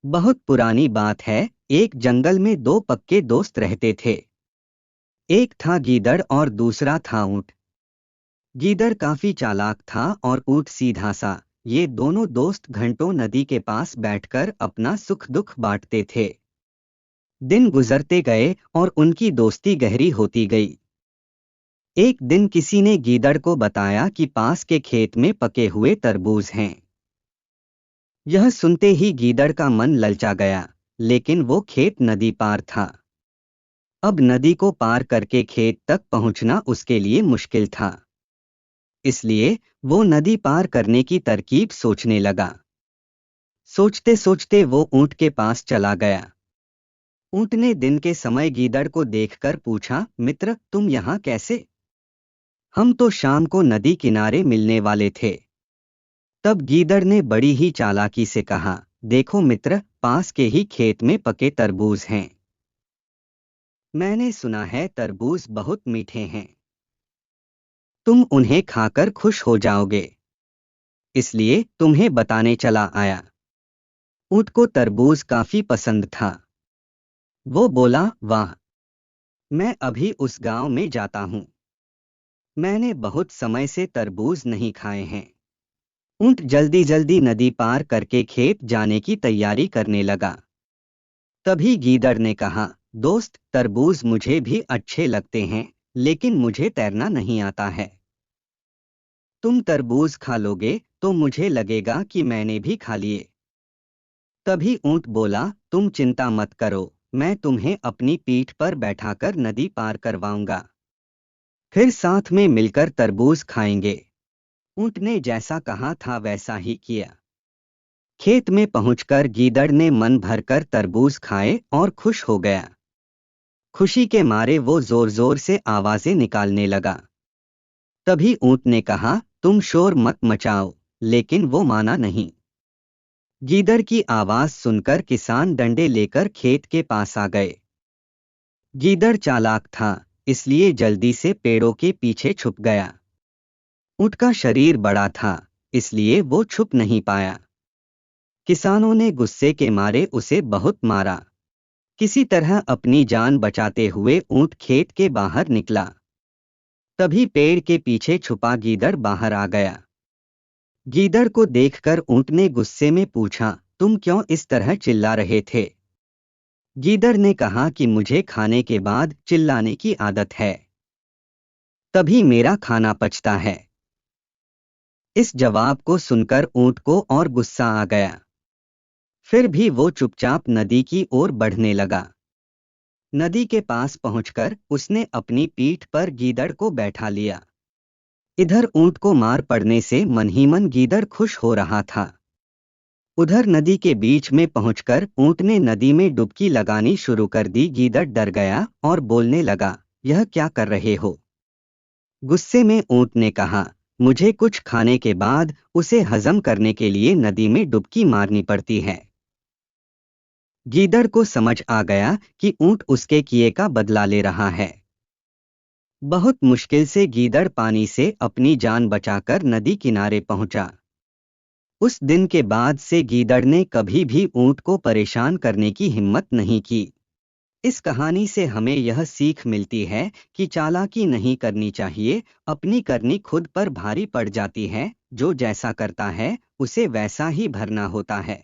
बहुत पुरानी बात है। एक जंगल में दो पक्के दोस्त रहते थे। एक था गीदड़ और दूसरा था ऊंट। गीदड़ काफी चालाक था और ऊंट सीधा सा। ये दोनों दोस्त घंटों नदी के पास बैठकर अपना सुख दुख बांटते थे। दिन गुजरते गए और उनकी दोस्ती गहरी होती गई। एक दिन किसी ने गीदड़ को बताया कि पास के खेत में पके हुए तरबूज हैं। यह सुनते ही गीदड़ का मन ललचा गया, लेकिन वो खेत नदी पार था। अब नदी को पार करके खेत तक पहुंचना उसके लिए मुश्किल था। इसलिए वो नदी पार करने की तरकीब सोचने लगा। सोचते सोचते वो ऊंट के पास चला गया। ऊंट ने दिन के समय गीदड़ को देखकर पूछा, मित्र, तुम यहाँ कैसे? हम तो शाम को नदी किनारे मिलने वाले थे। तब गीदड़ ने बड़ी ही चालाकी से कहा, देखो मित्र, पास के ही खेत में पके तरबूज हैं। मैंने सुना है तरबूज बहुत मीठे हैं। तुम उन्हें खाकर खुश हो जाओगे, इसलिए तुम्हें बताने चला आया। ऊंट को तरबूज काफी पसंद था। वो बोला, वाह, मैं अभी उस गांव में जाता हूँ। मैंने बहुत समय से तरबूज नहीं खाए हैं। ऊंट जल्दी जल्दी नदी पार करके खेत जाने की तैयारी करने लगा। तभी गीदड़ ने कहा, दोस्त, तरबूज मुझे भी अच्छे लगते हैं, लेकिन मुझे तैरना नहीं आता है। तुम तरबूज खा लोगे तो मुझे लगेगा कि मैंने भी खा लिए। तभी ऊंट बोला, तुम चिंता मत करो, मैं तुम्हें अपनी पीठ पर बैठाकर नदी पार करवाऊंगा। फिर साथ में मिलकर तरबूज खाएंगे। ऊंट ने जैसा कहा था वैसा ही किया। खेत में पहुंचकर गीदड़ ने मन भरकर तरबूज खाए और खुश हो गया। खुशी के मारे वो जोर जोर से आवाजें निकालने लगा। तभी ऊंट ने कहा, तुम शोर मत मचाओ, लेकिन वो माना नहीं। गीदड़ की आवाज सुनकर किसान डंडे लेकर खेत के पास आ गए। गीदड़ चालाक था, इसलिए जल्दी से पेड़ों के पीछे छुप गया। ऊंट का शरीर बड़ा था, इसलिए वो छुप नहीं पाया। किसानों ने गुस्से के मारे उसे बहुत मारा। किसी तरह अपनी जान बचाते हुए ऊंट खेत के बाहर निकला। तभी पेड़ के पीछे छुपा गीदड़ बाहर आ गया। गीदड़ को देखकर ऊंट ने गुस्से में पूछा, तुम क्यों इस तरह चिल्ला रहे थे? गीदड़ ने कहा कि मुझे खाने के बाद चिल्लाने की आदत है, तभी मेरा खाना पचता है। इस जवाब को सुनकर ऊंट को और गुस्सा आ गया। फिर भी वो चुपचाप नदी की ओर बढ़ने लगा। नदी के पास पहुंचकर उसने अपनी पीठ पर गीदड़ को बैठा लिया। इधर ऊंट को मार पड़ने से मन ही मन गीदड़ खुश हो रहा था। उधर नदी के बीच में पहुंचकर ऊंट ने नदी में डुबकी लगानी शुरू कर दी। गीदड़ डर गया और बोलने लगा, यह क्या कर रहे हो? गुस्से में ऊंट ने कहा, मुझे कुछ खाने के बाद उसे हजम करने के लिए नदी में डुबकी मारनी पड़ती है। गीदड़ को समझ आ गया कि ऊंट उसके किए का बदला ले रहा है। बहुत मुश्किल से गीदड़ पानी से अपनी जान बचाकर नदी किनारे पहुंचा। उस दिन के बाद से गीदड़ ने कभी भी ऊंट को परेशान करने की हिम्मत नहीं की। इस कहानी से हमें यह सीख मिलती है कि चालाकी नहीं करनी चाहिए, अपनी करनी खुद पर भारी पड़ जाती है। जो जैसा करता है उसे वैसा ही भरना होता है।